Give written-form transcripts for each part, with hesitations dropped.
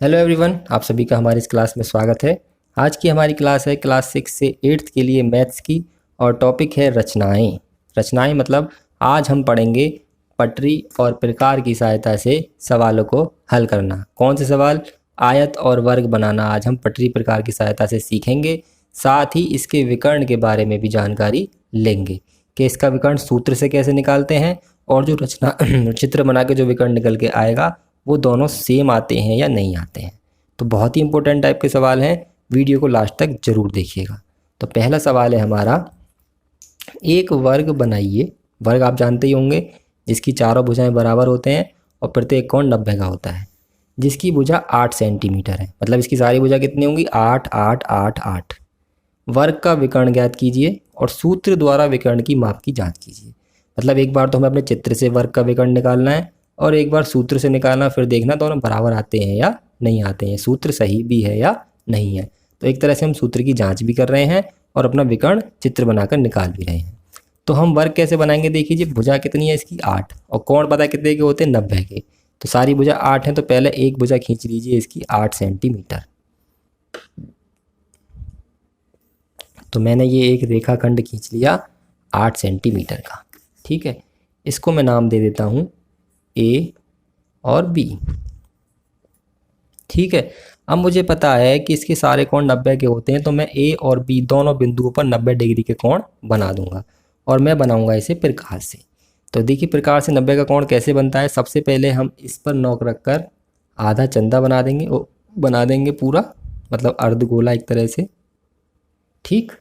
Hello everyone, आप सभी का हमारी इस क्लास में स्वागत है। आज की हमारी क्लास है क्लास 6 से 8th के लिए मैथ्स की और टॉपिक है रचनाएं। रचनाएं मतलब आज हम पढ़ेंगे पटरी और प्रकार की सहायता से सवालों को हल करना। कौन से सवाल? आयत और वर्ग बनाना आज हम पटरी प्रकार की सहायता से सीखेंगे। साथ ही इसके विकर्ण के बारे में भी जानकारी लेंगे कि इसका विकर्ण सूत्र से कैसे निकालते हैं और जो रचना चित्र बना के जो विकर्ण निकल के आएगा वो दोनों सेम आते हैं या नहीं आते हैं। तो बहुत ही इंपॉर्टेंट टाइप के सवाल हैं, वीडियो को लास्ट तक जरूर देखिएगा। तो पहला सवाल है हमारा, एक वर्ग बनाइए। वर्ग आप जानते ही होंगे, जिसकी चारों भुजाएं बराबर होते हैं और प्रत्येक कोण 90 का होता है, जिसकी भुजा 8 सेंटीमीटर है। मतलब इसकी सारी भुजा कितनी होंगी? 8 8 8 8। वर्ग का विकर्ण ज्ञात कीजिए और सूत्र द्वारा विकर्ण की माप की जांच कीजिए। मतलब एक बार तो हमें अपने चित्र से वर्ग का विकर्ण निकालना है और एक बार सूत्र से निकालना, फिर देखना दोनों बराबर आते हैं या नहीं आते हैं, सूत्र सही भी है या नहीं है। तो एक तरह से हम सूत्र की जांच भी कर रहे हैं और अपना विकर्ण चित्र बनाकर निकाल भी रहे हैं। तो हम वर्ग कैसे बनाएंगे? देखिए, भुजा कितनी है इसकी? 8, और कोण पता है कितने के होते हैं? 90 के। तो सारी भुजा 8 हैं, तो पहले एक भुजा खींच लीजिए इसकी 8 सेंटीमीटर। तो मैंने ये एक रेखाखंड खींच लिया 8 सेंटीमीटर का। ठीक है, इसको मैं नाम दे देता हूँ ए और बी। ठीक है, अब मुझे पता है कि इसके सारे कोण 90 के होते हैं, तो मैं ए और बी दोनों बिंदुओं पर 90 डिग्री के कोण बना दूंगा और मैं बनाऊंगा इसे प्रकार से। तो देखिए, प्रकार से 90 का कोण कैसे बनता है। सबसे पहले हम इस पर नोक रखकर आधा चंदा बना देंगे, बना देंगे पूरा, मतलब अर्धगोला एक तरह से। ठीक,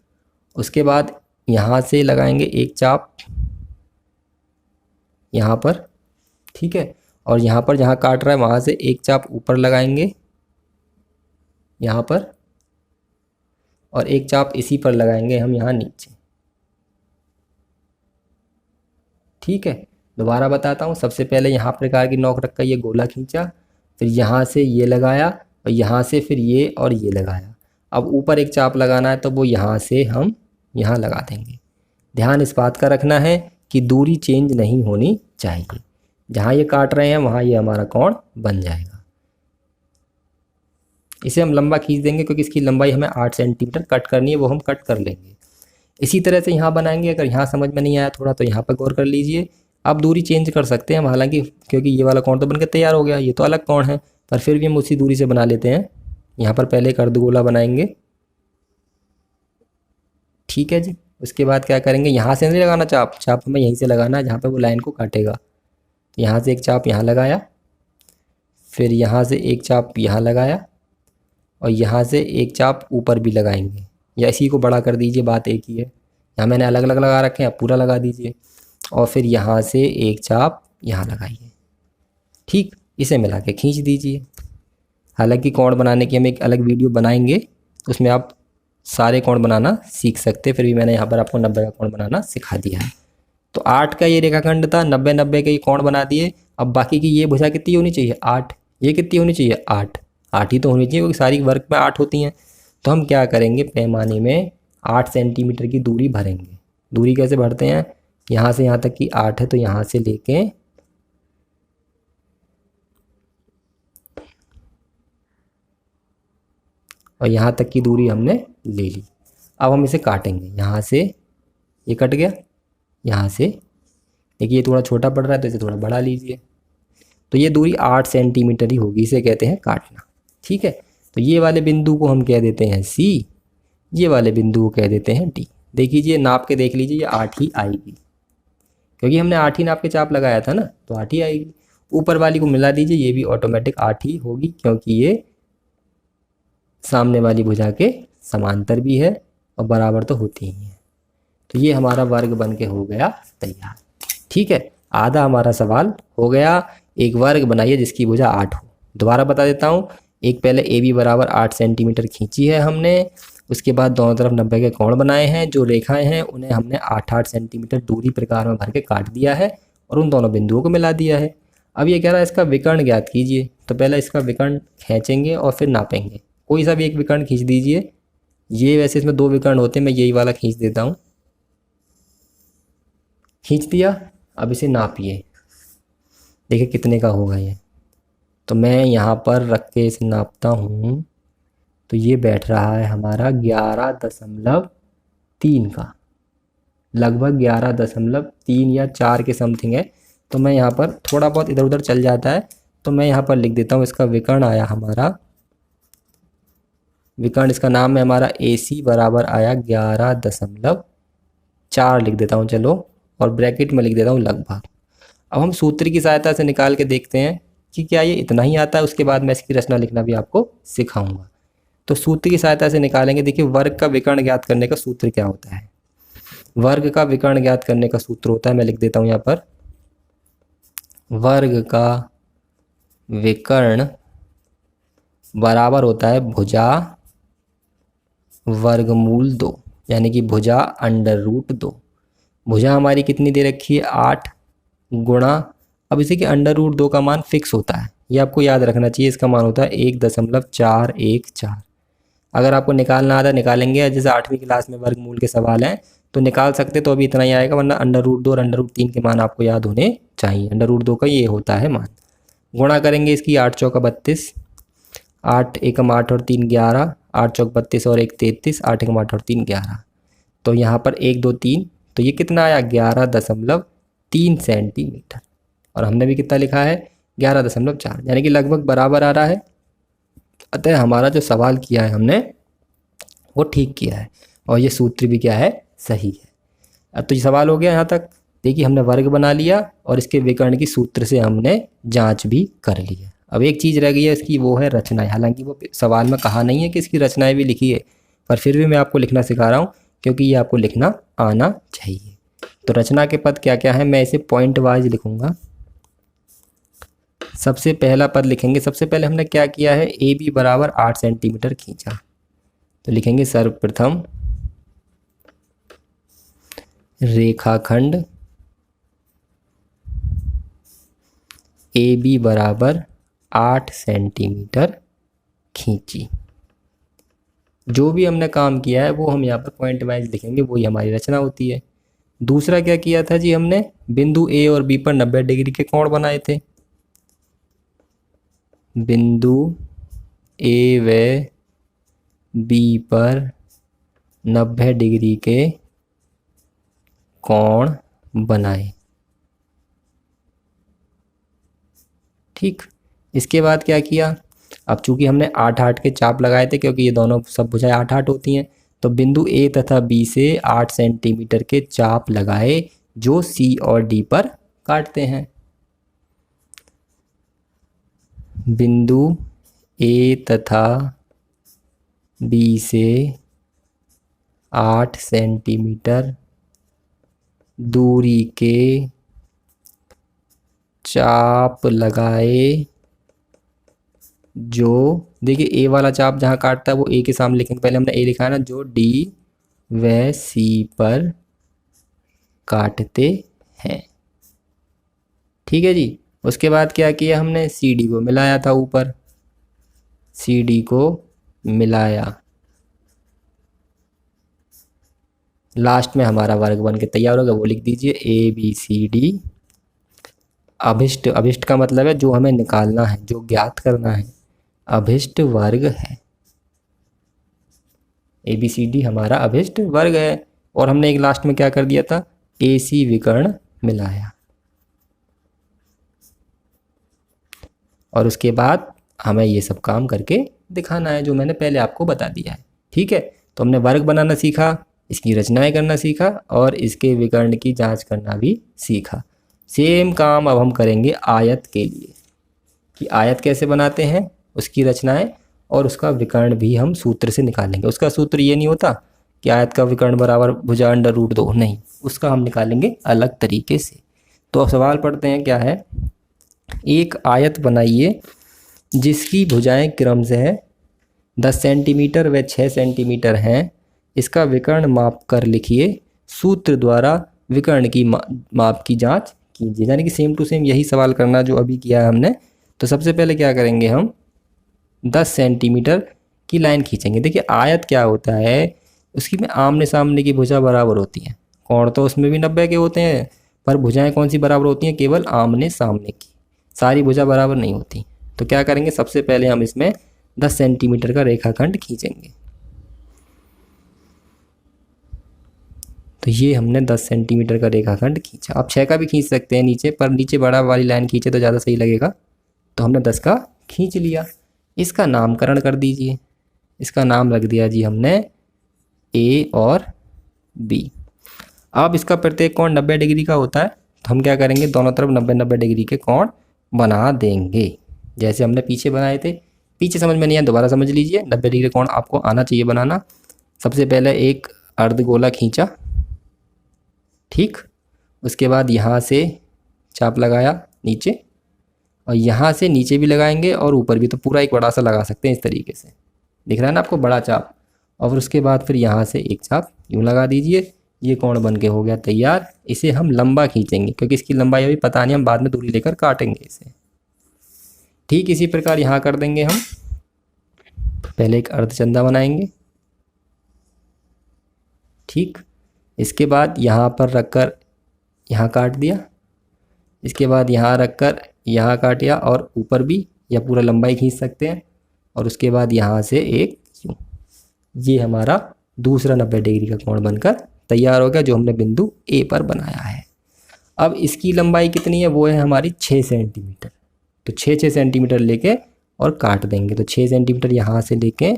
उसके बाद यहाँ से लगाएंगे एक चाप यहाँ पर। ठीक है, और यहाँ पर जहाँ काट रहा है वहाँ से एक चाप ऊपर लगाएंगे यहाँ पर, और एक चाप इसी पर लगाएंगे हम यहाँ नीचे। ठीक है, दोबारा बताता हूँ। सबसे पहले यहाँ प्रकार की नोक रखकर ये गोला खींचा, फिर यहाँ से ये लगाया और यहाँ से फिर ये और ये लगाया। अब ऊपर एक चाप लगाना है, तो वो यहाँ से हम यहाँ लगा देंगे। ध्यान इस बात का रखना है कि दूरी चेंज नहीं होनी चाहिए। जहाँ ये काट रहे हैं वहाँ ये हमारा कोण बन जाएगा। इसे हम लंबा खींच देंगे क्योंकि इसकी लंबाई हमें 8 सेंटीमीटर कट करनी है, वो हम कट कर लेंगे। इसी तरह से यहाँ बनाएंगे। अगर यहाँ समझ में नहीं आया थोड़ा, तो यहाँ पर गौर कर लीजिए। आप दूरी चेंज कर सकते हैं हम, हालांकि क्योंकि ये वाला कोण तो बनकर तैयार हो गया, ये तो अलग कोण है, पर फिर भी हम उसी दूरी से बना लेते हैं। यहाँ पर पहले एक अर्धगोला बनाएंगे। ठीक है जी, उसके बाद क्या करेंगे? यहाँ से नहीं लगाना चाप, चाप हमें यहीं से लगाना है जहाँ पर वो लाइन को काटेगा। यहाँ से एक चाप यहाँ लगाया, फिर यहाँ से एक चाप यहाँ लगाया, और यहाँ से एक चाप ऊपर भी लगाएंगे, या इसी को बड़ा कर दीजिए, बात एक ही है। यहाँ मैंने अलग अलग लगा रखे हैं, आप पूरा लगा दीजिए। और फिर यहाँ से एक चाप यहाँ लगाइए। ठीक, इसे मिला के खींच दीजिए। हालांकि कोण बनाने की हम एक अलग वीडियो बनाएंगे, उसमें आप सारे कोण बनाना सीख सकते हैं, फिर भी मैंने यहाँ पर आपको 90 का कोण बनाना सिखा दिया है। तो 8 का ये रेखाखंड था, 90 90 के ये कोण बना दिए। अब बाकी की ये भुजा कितनी होनी चाहिए? 8। ये कितनी होनी चाहिए? 8। 8 ही तो होनी चाहिए क्योंकि सारी वर्ग में 8 होती हैं। तो हम क्या करेंगे? पैमाने में 8 सेंटीमीटर की दूरी भरेंगे। दूरी कैसे भरते हैं? यहाँ से यहाँ तक की 8 है, तो यहाँ से लेके और यहाँ तक की दूरी हमने ले ली। अब हम इसे काटेंगे। यहाँ से ये कट गया, यहाँ से देखिए ये थोड़ा छोटा पड़ रहा है, तो इसे थोड़ा बढ़ा लीजिए। तो ये दूरी 8 सेंटीमीटर ही होगी, इसे कहते हैं काटना। ठीक है, तो ये वाले बिंदु को हम कह देते हैं सी, ये वाले बिंदु को कह देते हैं डी। देख लीजिए, नाप के देख लीजिए, ये 8 ही आएगी क्योंकि हमने 8 ही नाप के चाप लगाया था ना, तो 8 ही आएगी। ऊपर वाली को मिला दीजिए, ये भी ऑटोमेटिक 8 ही होगी क्योंकि ये सामने वाली भुजा के समांतर भी है और बराबर तो होती ही है। तो ये हमारा वर्ग बन के हो गया तैयार। ठीक है, आधा हमारा सवाल हो गया। एक वर्ग बनाइए जिसकी भुजा 8 हो। दोबारा बता देता हूँ, एक पहले ए बी बराबर 8 सेंटीमीटर खींची है हमने, उसके बाद दोनों तरफ 90 के कोण बनाए हैं। जो रेखाएं हैं उन्हें हमने 8-8 सेंटीमीटर दूरी प्रकार में भर के काट दिया है और उन दोनों बिंदुओं को मिला दिया है। अब ये कह रहा है इसका विकर्ण ज्ञात कीजिए। तो पहले इसका विकर्ण खींचेंगे और फिर नापेंगे। कोई सा भी एक विकर्ण खींच दीजिए। ये वैसे इसमें 2 विकर्ण होते हैं, मैं यही वाला खींच देता हूँ। खींच दिया। अब इसे नापिए, देखिए कितने का होगा ये। तो मैं यहाँ पर रख के इसे नापता हूँ, तो ये बैठ रहा है हमारा 11.3 का, लगभग 11.3 या 4 के समथिंग है। तो मैं यहाँ पर थोड़ा बहुत इधर उधर चल जाता है, तो मैं यहाँ पर लिख देता हूँ इसका विकर्ण आया हमारा, विकर्ण इसका नाम है हमारा AC बराबर आया 11.4 लिख देता हूँ चलो, और ब्रैकेट में लिख देता हूँ लगभग। अब हम सूत्र की सहायता से निकाल के देखते हैं कि क्या ये इतना ही आता है। उसके बाद मैं इसकी रचना लिखना भी आपको सिखाऊंगा। तो सूत्र की सहायता से निकालेंगे। देखिए वर्ग का विकर्ण ज्ञात करने का सूत्र क्या होता है। वर्ग का विकर्ण ज्ञात करने का सूत्र होता है, मैं लिख देता हूँ यहाँ पर, वर्ग का विकर्ण बराबर होता है भुजा वर्गमूल 2, यानी कि भुजा √2। भुजा हमारी कितनी दे रखी है 8 गुणा, अब इसे कि √2 का मान फिक्स होता है, ये आपको याद रखना चाहिए। इसका मान होता है 1.414। अगर आपको निकालना आता है निकालेंगे, जैसे 8वीं क्लास में वर्गमूल के सवाल हैं तो निकाल सकते, तो अभी इतना ही आएगा, वरना √2 और √3 के मान आपको याद होने चाहिए। √2 का ये होता है मान। गुणा करेंगे इसकी 8 चौका 32, 8 एकम 8 और 3 11, 8 चौक 32 और 1 33, 8 एकम 8 और 3 11। तो यहाँ पर 1 2 3, तो ये कितना आया 11.3 सेंटीमीटर। और हमने भी कितना लिखा है 11.4, यानी कि लगभग बराबर आ रहा है। अतः हमारा जो सवाल किया है हमने वो ठीक किया है, और ये सूत्र भी क्या है सही है। अब तो ये सवाल हो गया यहाँ तक। देखिए हमने वर्ग बना लिया और इसके विकर्ण की सूत्र से हमने जांच भी कर ली है। अब एक चीज़ रह गई है इसकी, वो है रचनाएं। हालांकि वो सवाल में कहा नहीं है कि इसकी रचनाएं भी लिखी है, पर फिर भी मैं आपको लिखना सिखा रहा हूँ क्योंकि ये आपको लिखना आना चाहिए। तो रचना के पद क्या क्या है, मैं इसे पॉइंट वाइज लिखूंगा। सबसे पहला पद लिखेंगे, सबसे पहले हमने क्या किया है, AB बराबर 8 सेंटीमीटर खींचा। तो लिखेंगे सर्वप्रथम रेखाखंड AB बराबर 8 सेंटीमीटर खींची। जो भी हमने काम किया है वो हम यहाँ पर पॉइंट वाइज लिखेंगे, वही हमारी रचना होती है। दूसरा क्या किया था जी, हमने बिंदु A और B पर 90 डिग्री के कोण बनाए थे। बिंदु A व B पर 90 डिग्री के कोण बनाए। ठीक, इसके बाद क्या किया, अब चूंकि हमने 8-8 के चाप लगाए थे, क्योंकि ये दोनों सब भुजाएं 8-8 होती हैं, तो बिंदु A तथा B से 8 सेंटीमीटर के चाप लगाए जो C और D पर काटते हैं। बिंदु A तथा B से 8 सेंटीमीटर दूरी के चाप लगाए जो, देखिए A वाला चाप जहाँ काटता है वो A के सामने लिखेंगे, पहले हमने A लिखा है ना, जो D व C पर काटते हैं। ठीक है जी। उसके बाद क्या किया हमने, CD को मिलाया था ऊपर, CD को मिलाया, लास्ट में हमारा वर्ग बन के तैयार होगा, वो लिख दीजिए ABCD। अभिष्ट, अभिष्ट का मतलब है जो हमें निकालना है, जो ज्ञात करना है, अभिष्ट वर्ग है। ABCD हमारा अभिष्ट वर्ग है। और हमने एक लास्ट में क्या कर दिया था, AC विकर्ण मिलाया। और उसके बाद हमें ये सब काम करके दिखाना है जो मैंने पहले आपको बता दिया है। ठीक है, तो हमने वर्ग बनाना सीखा, इसकी रचनाएं करना सीखा और इसके विकर्ण की जांच करना भी सीखा। सेम काम अब हम करेंगे आयत के लिए, कि आयत कैसे बनाते हैं, उसकी रचनाएं और उसका विकर्ण भी हम सूत्र से निकालेंगे। उसका सूत्र ये नहीं होता कि आयत का विकर्ण बराबर भुजा √2, नहीं, उसका हम निकालेंगे अलग तरीके से। तो अब सवाल पढ़ते हैं, क्या है, एक आयत बनाइए जिसकी भुजाएं क्रमशः 10 सेंटीमीटर व 6 सेंटीमीटर हैं। इसका विकर्ण माप कर लिखिए, सूत्र द्वारा विकर्ण की माप की जांच कीजिए। यानी कि सेम टू सेम यही सवाल करना जो अभी किया है हमने। तो सबसे पहले क्या करेंगे, हम 10 सेंटीमीटर की लाइन खींचेंगे। देखिए आयत क्या होता है, उसकी में आमने सामने की भुजा बराबर होती हैं। कोण तो उसमें भी 90 के होते हैं, पर भुजाएं कौन सी बराबर होती हैं, केवल आमने सामने की, सारी भुजा बराबर नहीं होती। तो क्या करेंगे, सबसे पहले हम इसमें 10 सेंटीमीटर का रेखाखंड खींचेंगे। तो ये हमने 10 सेंटीमीटर का रेखाखंड खींचा। आप 6 का भी खींच सकते हैं नीचे, पर नीचे बड़ा वाली लाइन खींचे तो ज़्यादा सही लगेगा। तो हमने 10 का खींच लिया। इसका नामकरण कर दीजिए। इसका नाम रख दिया जी हमने ए और बी। अब इसका प्रत्येक कोण 90 डिग्री का होता है, तो हम क्या करेंगे, दोनों तरफ 90-90 डिग्री के कोण बना देंगे, जैसे हमने पीछे बनाए थे। पीछे समझ में नहीं आया दोबारा समझ लीजिए। 90 डिग्री कोण आपको आना चाहिए बनाना। सबसे पहले एक अर्धगोला खींचा, ठीक। उसके बाद यहाँ से चाप लगाया नीचे, और यहाँ से नीचे भी लगाएंगे और ऊपर भी, तो पूरा एक बड़ा सा लगा सकते हैं इस तरीके से। दिख रहा है ना आपको, बड़ा चाप। और उसके बाद फिर यहाँ से एक चाप यूँ लगा दीजिए। ये कोण बन के हो गया तैयार। इसे हम लंबा खींचेंगे क्योंकि इसकी लंबाई अभी पता नहीं, हम बाद में दूरी लेकर काटेंगे इसे। ठीक इसी प्रकार यहाँ कर देंगे हम। पहले एक अर्धचंदा बनाएंगे, ठीक। इसके बाद यहाँ पर रखकर यहाँ काट दिया। इसके बाद यहाँ रखकर यहाँ काटिया, और ऊपर भी या पूरा लंबाई खींच सकते हैं। और उसके बाद यहाँ से एक यूँ। ये हमारा दूसरा 90 डिग्री का कोण बनकर तैयार हो गया, जो हमने बिंदु ए पर बनाया है। अब इसकी लंबाई कितनी है, वो है हमारी 6 सेंटीमीटर। तो 6 सेंटीमीटर लेके और काट देंगे। तो 6 सेंटीमीटर यहाँ से लेके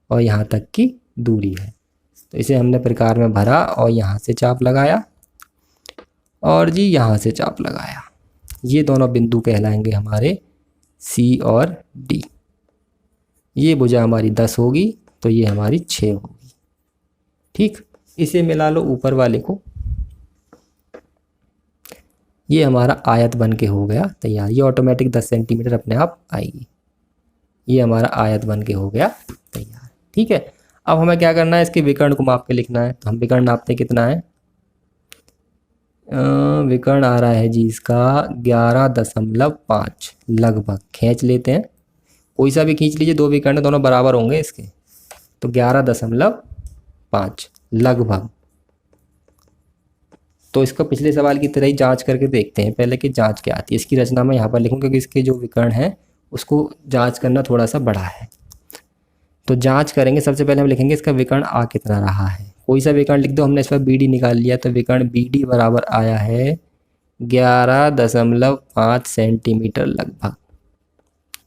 और यहाँ तक की दूरी है। तो इसे हमने प्रकार में भरा और यहाँ से चाप लगाया, और जी यहाँ से चाप लगाया। ये दोनों बिंदु कहलाएंगे हमारे सी और डी। ये भुजा हमारी 10 होगी, तो ये हमारी 6 होगी, ठीक। इसे मिला लो ऊपर वाले को। ये हमारा आयत बन के हो गया तैयार। ये ऑटोमेटिक 10 सेंटीमीटर अपने आप आएगी। ये हमारा आयत बन के हो गया तैयार, ठीक है। अब हमें क्या करना है, इसके विकर्ण को माप के लिखना है। तो हम विकर्ण नापते कितना है, विकर्ण आ रहा है जी इसका 11.5 लगभग। खींच लेते हैं, कोई सा भी खींच लीजिए, दो विकर्ण दोनों बराबर होंगे इसके। तो 11.5 लगभग। तो इसका पिछले सवाल की तरह ही जांच करके देखते हैं पहले कि जांच क्या आती है। इसकी रचना मैं यहाँ पर लिखूँ क्योंकि इसके जो विकर्ण हैं उसको जांच करना थोड़ा सा बड़ा है। तो जांच करेंगे, सबसे पहले हम लिखेंगे इसका विकर्ण आ कितना रहा है। कोई सा विकर्ण लिख दो, हमने इस पर बी डी निकाल लिया। तो विकर्ण बी डी बराबर आया है 11.5 सेंटीमीटर लगभग,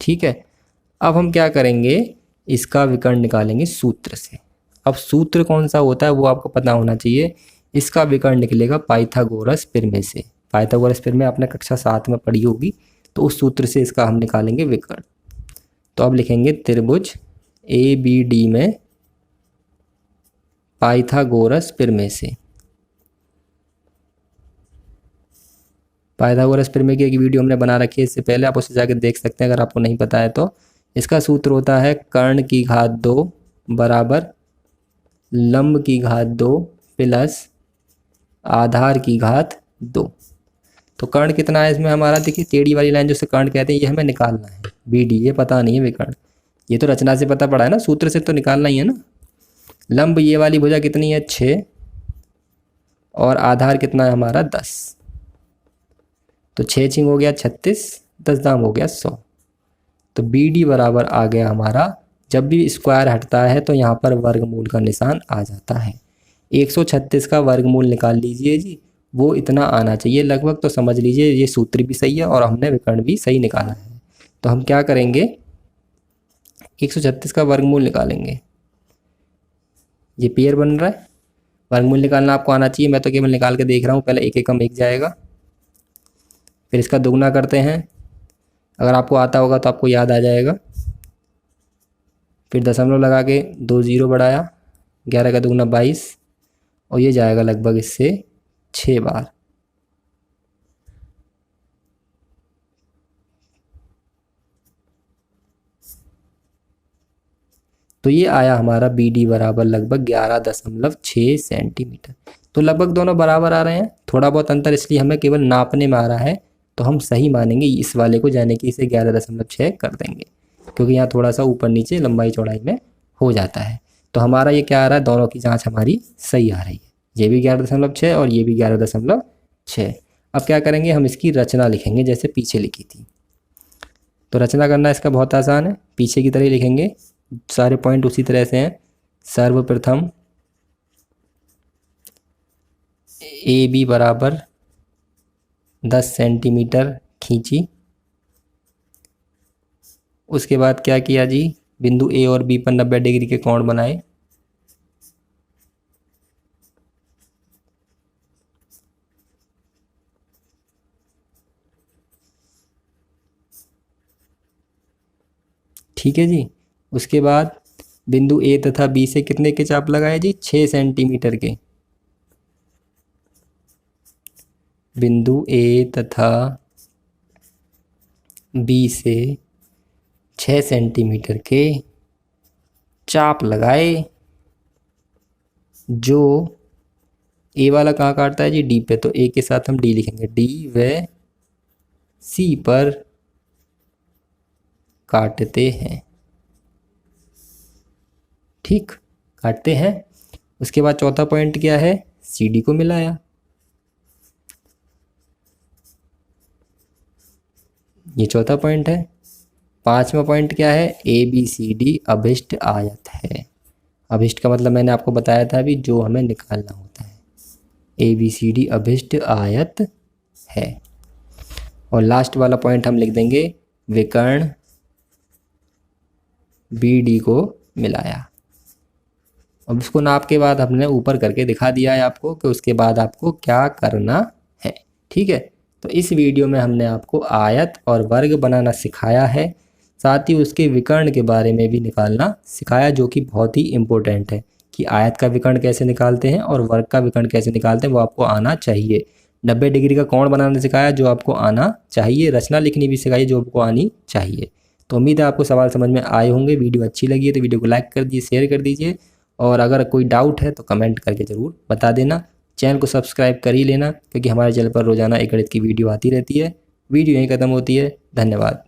ठीक है। अब हम क्या करेंगे, इसका विकर्ण निकालेंगे सूत्र से। अब सूत्र कौन सा होता है वो आपको पता होना चाहिए। इसका विकर्ण निकलेगा पाइथागोरस प्रमेय से। पाइथागोरस प्रमेय आपने कक्षा 7 में पढ़ी होगी, तो उस सूत्र से इसका हम निकालेंगे विकर्ण। तो अब लिखेंगे त्रिभुज ए बी डी में पाइथागोरस प्रमेय से। पाइथागोरस प्रमेय की एक वीडियो हमने बना रखी है इससे पहले, आप उसे जाकर देख सकते हैं अगर आपको नहीं पता है तो। इसका सूत्र होता है कर्ण की घात 2 बराबर लंब की घात 2 प्लस आधार की घात 2। तो कर्ण कितना है इसमें हमारा, देखिए टेढ़ी वाली लाइन जो से कर्ण कहते हैं, ये हमें निकालना है। बी डी ये पता नहीं है विकर्ण, ये तो रचना से पता पड़ा है ना, सूत्र से तो निकालना ही है ना। लंब ये वाली भुजा कितनी है 6, और आधार कितना है हमारा 10। तो 6 छिंग हो गया 36, 10 दाम हो गया 100। तो बी डी बराबर आ गया हमारा, जब भी स्क्वायर हटता है तो यहाँ पर वर्गमूल का निशान आ जाता है। 136 का वर्गमूल निकाल लीजिए जी, वो इतना आना चाहिए लगभग। तो समझ लीजिए ये सूत्र भी सही है और हमने विकर्ण भी सही निकाला है। तो हम क्या करेंगे, 136 का वर्गमूल निकालेंगे। ये पेयर बन रहा है, वर्गमूल निकालना आपको आना चाहिए। मैं तो केवल निकाल के देख रहा हूँ। पहले एक एकम एक जाएगा, फिर इसका दुगना करते हैं। अगर आपको आता होगा तो आपको याद आ जाएगा। फिर दशमलव लगा के 2 0 बढ़ाया, 11 का दुगना 22, और ये जाएगा लगभग इससे 6 बार। तो ये आया हमारा बी डी बराबर लगभग 11.6 सेंटीमीटर। तो लगभग दोनों बराबर आ रहे हैं, थोड़ा बहुत अंतर इसलिए हमें केवल नापने में आ रहा है, तो हम सही मानेंगे इस वाले को, यानी कि इसे 11.6 कर देंगे, क्योंकि यहाँ थोड़ा सा ऊपर नीचे लंबाई चौड़ाई में हो जाता है। तो हमारा ये क्या आ रहा है, दोनों की जाँच हमारी सही आ रही है। ये भी 11.6 और ये भी 11.6। अब क्या करेंगे, हम इसकी रचना लिखेंगे जैसे पीछे लिखी थी। तो रचना करना इसका बहुत आसान है, पीछे की तरह ही लिखेंगे, सारे पॉइंट उसी तरह से हैं। सर्वप्रथम ए बी बराबर 10 सेंटीमीटर खींची। उसके बाद क्या किया जी, बिंदु ए और बी पर 90 डिग्री के कोण बनाए। ठीक है जी। उसके बाद बिंदु ए तथा बी से कितने के चाप लगाए जी, 6 सेंटीमीटर के। बिंदु ए तथा बी से 6 सेंटीमीटर के चाप लगाए। जो ए वाला कहाँ काटता है जी, डी पे, तो ए के साथ हम डी लिखेंगे। डी व सी पर काटते हैं। ठीक, काटते हैं। उसके बाद चौथा पॉइंट क्या है, सी डी को मिलाया। ये चौथा पॉइंट है। पांचवा पॉइंट क्या है, ए बी सी डी अभिष्ट आयत है। अभिष्ट का मतलब मैंने आपको बताया था अभी, जो हमें निकालना होता है। ए बी सी डी अभिष्ट आयत है। और लास्ट वाला पॉइंट हम लिख देंगे, विकर्ण बी डी को मिलाया। अब उसको नाप के बाद हमने ऊपर करके दिखा दिया है आपको कि उसके बाद आपको क्या करना है। ठीक है, तो इस वीडियो में हमने आपको आयत और वर्ग बनाना सिखाया है, साथ ही उसके विकर्ण के बारे में भी निकालना सिखाया, जो कि बहुत ही इम्पोर्टेंट है कि आयत का विकर्ण कैसे निकालते हैं और वर्ग का विकर्ण कैसे निकालते हैं, वो आपको आना चाहिए। 90 डिग्री का कोण बनाना सिखाया, जो आपको आना चाहिए। रचना लिखनी भी सिखाई, जो आपको आनी चाहिए। तो उम्मीद है आपको सवाल समझ में आए होंगे। वीडियो अच्छी लगी है तो वीडियो को लाइक कर दीजिए, शेयर कर दीजिए, और अगर कोई डाउट है तो कमेंट करके ज़रूर बता देना। चैनल को सब्सक्राइब कर ही लेना, क्योंकि हमारे चैनल पर रोज़ाना एक गणित की वीडियो आती रहती है। वीडियो यहीं ख़त्म होती है। धन्यवाद।